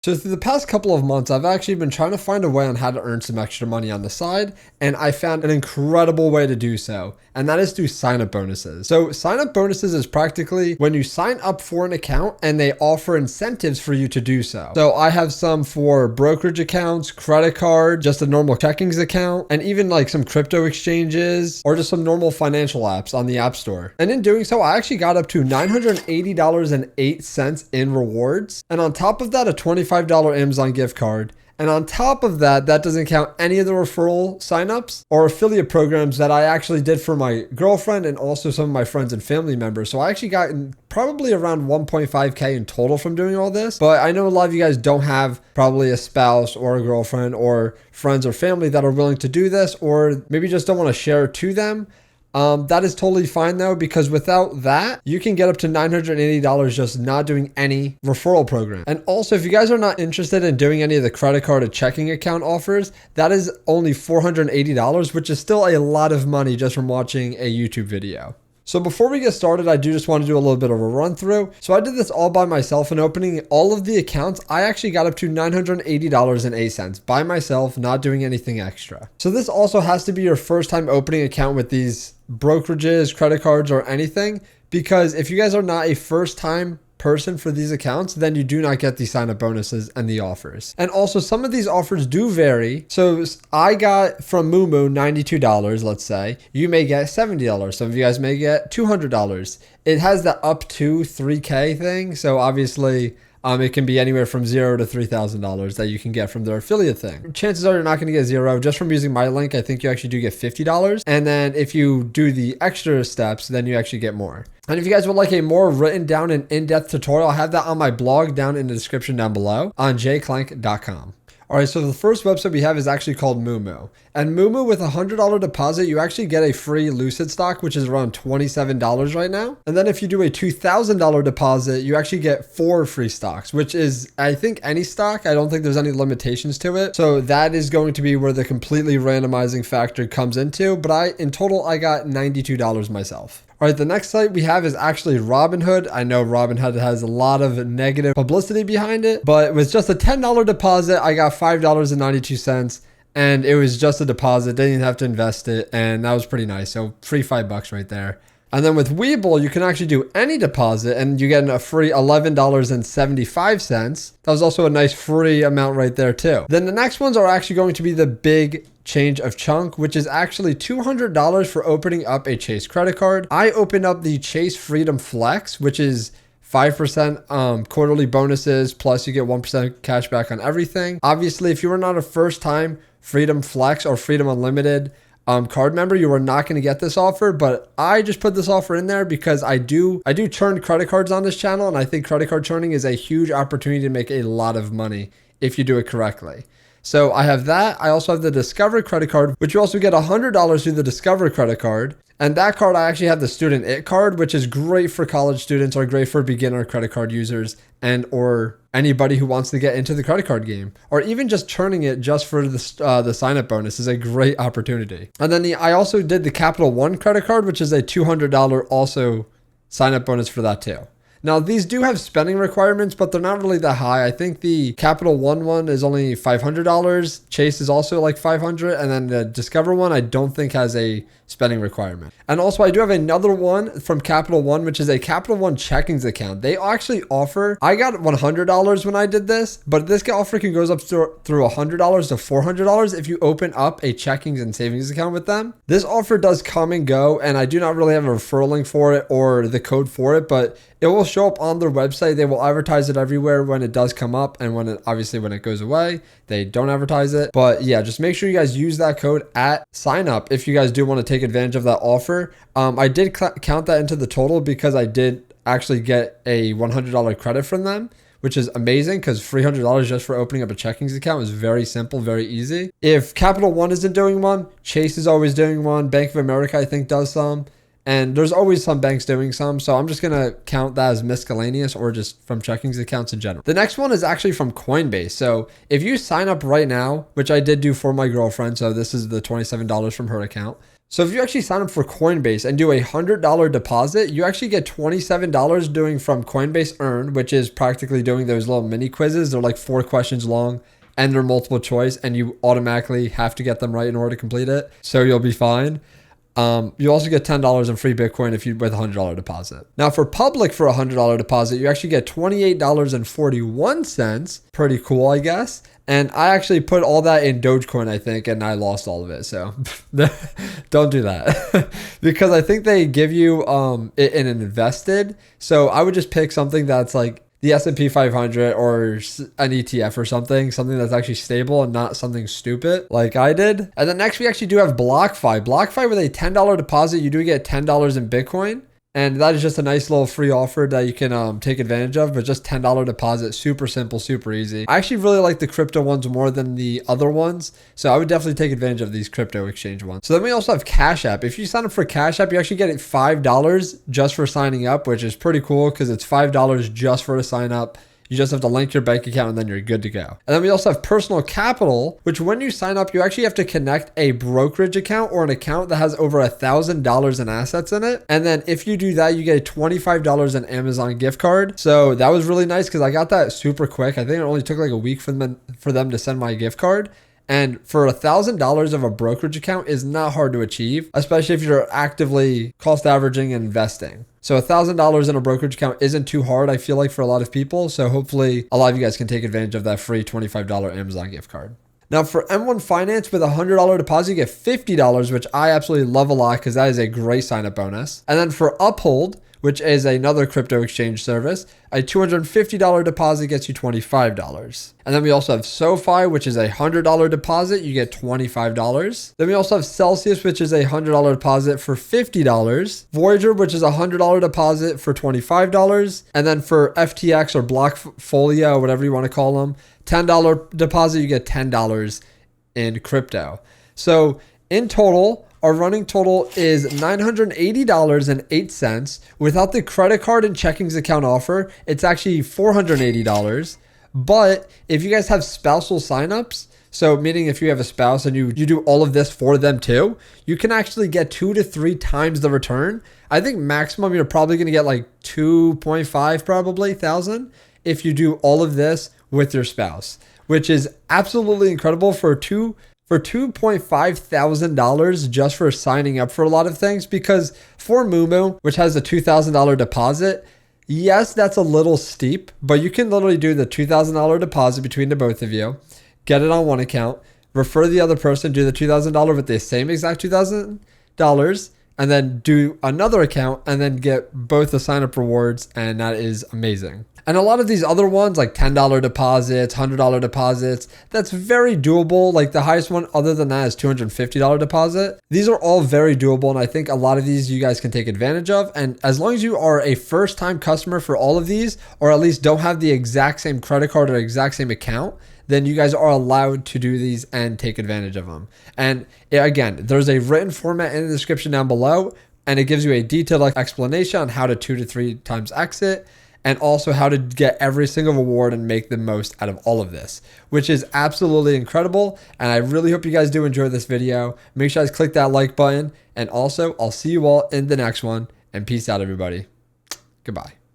So through the past couple of months, I've actually been trying to find a way on how to earn some extra money on the side, and I found an incredible way to do so, and that is through sign-up bonuses. So sign-up bonuses is practically when you sign up for an account and they offer incentives for you to do so. So I have some for brokerage accounts, credit card, just a normal checkings account, and even like some crypto exchanges or just some normal financial apps on the App Store. And in doing so, I actually got up to $980.08 in rewards. And on top of that, a $25 Amazon gift card. And on top of that, that doesn't count any of the referral signups or affiliate programs that I actually did for my girlfriend and also some of my friends and family members. So I actually got probably around 1.5K in total from doing all this. But I know a lot of you guys don't have probably a spouse or a girlfriend or friends or family that are willing to do this, or maybe just don't want to share it to them. That is totally fine though, because without that, you can get up to $980 just not doing any referral program. And also, if you guys are not interested in doing any of the credit card or checking account offers, that is only $480, which is still a lot of money just from watching a YouTube video. So before we get started, I do just want to do a little bit of a run through. So I did this all by myself, and opening all of the accounts, I actually got up to $980.08 by myself, not doing anything extra. So this also has to be your first time opening an account with these brokerages, credit cards, or anything, because if you guys are not a first time person for these accounts, then you do not get the sign up bonuses and the offers. And also some of these offers do vary. So I got from MooMoo $92, let's say. You may get $70. Some of you guys may get $200. It has the up to 3K thing. So obviously it can be anywhere from $0 to $3,000 that you can get from their affiliate thing. Chances are you're not going to get $0. Just from using my link, I think you actually do get $50. And then if you do the extra steps, then you actually get more. And if you guys would like a more written down and in-depth tutorial, I have that on my blog down in the description down below on jclank.com. All right, so the first website we have is actually called MooMoo. And MooMoo, with a $100 deposit, you actually get a free Lucid stock, which is around $27 right now. And then if you do a $2,000 deposit, you actually get 4 free stocks, which is, I think, any stock. I don't think there's any limitations to it. So that is going to be where the completely randomizing factor comes into. But in total, I got $92 myself. All right, the next site we have is actually Robinhood. I know Robinhood has a lot of negative publicity behind it, but with just a $10 deposit, I got $5.92, and it was just a deposit. Didn't even have to invest it, and that was pretty nice. So free $5 right there. And then with Webull, you can actually do any deposit and you get a free $11.75. That was also a nice free amount right there too. Then the next ones are actually going to be the big change of chunk, which is actually $200 for opening up a Chase credit card. I opened up the Chase Freedom Flex, which is 5% quarterly bonuses, plus you get 1% cash back on everything. Obviously, if you are not a first time Freedom Flex or Freedom Unlimited card member, you are not going to get this offer, but I just put this offer in there because I do churn credit cards on this channel, and I think credit card churning is a huge opportunity to make a lot of money if you do it correctly. So I have that. I also have the Discover credit card, which you also get $100 through the Discover credit card. And that card, I actually have the Student It card, which is great for college students or great for beginner credit card users and or anybody who wants to get into the credit card game, or even just churning it just for the sign up bonus is a great opportunity. And then I also did the Capital One credit card, which is a $200 also sign up bonus for that too. Now, these do have spending requirements, but they're not really that high. I think the Capital One is only $500. Chase is also like $500. And then the Discover one, I don't think has a spending requirement. And also, I do have another one from Capital One, which is a Capital One checkings account. They actually offer, I got $100 when I did this, but this offer can goes up through $100 to $400 if you open up a checkings and savings account with them. This offer does come and go, and I do not really have a referral link for it or the code for it, but it will show up on their website. They will advertise it everywhere when it does come up, and when it goes away, they don't advertise it. But yeah, just make sure you guys use that code at sign up if you guys do want to take advantage of that offer. I did count that into the total because I did actually get a $100 credit from them, which is amazing because $300 just for opening up a checkings account is very simple, very easy. If Capital One isn't doing one, Chase is always doing one. Bank of America, I think, does some. And there's always some banks doing some. So I'm just going to count that as miscellaneous or just from checkings accounts in general. The next one is actually from Coinbase. So if you sign up right now, which I did do for my girlfriend, so this is the $27 from her account. So if you actually sign up for Coinbase and do a $100 deposit, you actually get $27 doing from Coinbase Earn, which is practically doing those little mini quizzes. They're like 4 questions long and they're multiple choice, and you automatically have to get them right in order to complete it. So you'll be fine. You also get $10 in free Bitcoin if you with a $100 deposit. Now for public, for a $100 deposit, you actually get $28.41. Pretty cool, I guess. And I actually put all that in Dogecoin, I think, and I lost all of it. So don't do that because I think they give you it in an invested. So I would just pick something that's like the S&P 500 or an ETF or something that's actually stable and not something stupid like I did. And then next we actually do have BlockFi. BlockFi, with a $10 deposit, you do get $10 in Bitcoin. And that is just a nice little free offer that you can take advantage of, but just $10 deposit, super simple, super easy. I actually really like the crypto ones more than the other ones, so I would definitely take advantage of these crypto exchange ones. So then we also have Cash App. If you sign up for Cash App, you actually get it $5 just for signing up, which is pretty cool because it's $5 just for a sign up. You just have to link your bank account and then you're good to go. And then we also have Personal Capital, which when you sign up, you actually have to connect a brokerage account or an account that has over $1,000 in assets in it. And then if you do that, you get a $25 in Amazon gift card. So that was really nice because I got that super quick. I think it only took like a week for them to send my gift card. And for $1,000 of a brokerage account is not hard to achieve, especially if you're actively cost averaging and investing. So $1,000 in a brokerage account isn't too hard, I feel like, for a lot of people. So hopefully a lot of you guys can take advantage of that free $25 Amazon gift card. Now for M1 Finance, with a $100 deposit, you get $50, which I absolutely love a lot because that is a great sign up bonus. And then for Uphold, which is another crypto exchange service, a $250 deposit gets you $25. And then we also have SoFi, which is a $100 deposit, you get $25. Then we also have Celsius, which is a $100 deposit for $50. Voyager, which is a $100 deposit for $25. And then for FTX or Blockfolio, whatever you want to call them, $10 deposit, you get $10 in crypto. So in total, our running total is $980.08. Without the credit card and checkings account offer, it's actually $480. But if you guys have spousal signups, so meaning if you have a spouse and you do all of this for them too, you can actually get 2 to 3 times the return. I think maximum you're probably going to get like 2.5 probably thousand if you do all of this with your spouse, which is absolutely incredible for $2.5 thousand just for signing up for a lot of things. Because for MooMoo, which has a $2,000 deposit, yes, that's a little steep, but you can literally do the $2,000 deposit between the both of you, get it on one account, refer the other person, do the $2,000 with the same exact $2,000, and then do another account and then get both the sign up rewards. And that is amazing. And a lot of these other ones, like $10 deposits, $100 deposits, that's very doable. Like the highest one other than that is $250 deposit. These are all very doable. And I think a lot of these you guys can take advantage of. And as long as you are a first time customer for all of these, or at least don't have the exact same credit card or exact same account, then you guys are allowed to do these and take advantage of them. And again, there's a written format in the description down below, and it gives you a detailed explanation on how to 2 to 3 times exit, and also how to get every single reward and make the most out of all of this, which is absolutely incredible. And I really hope you guys do enjoy this video. Make sure you guys click that like button. And also, I'll see you all in the next one. And peace out, everybody. Goodbye.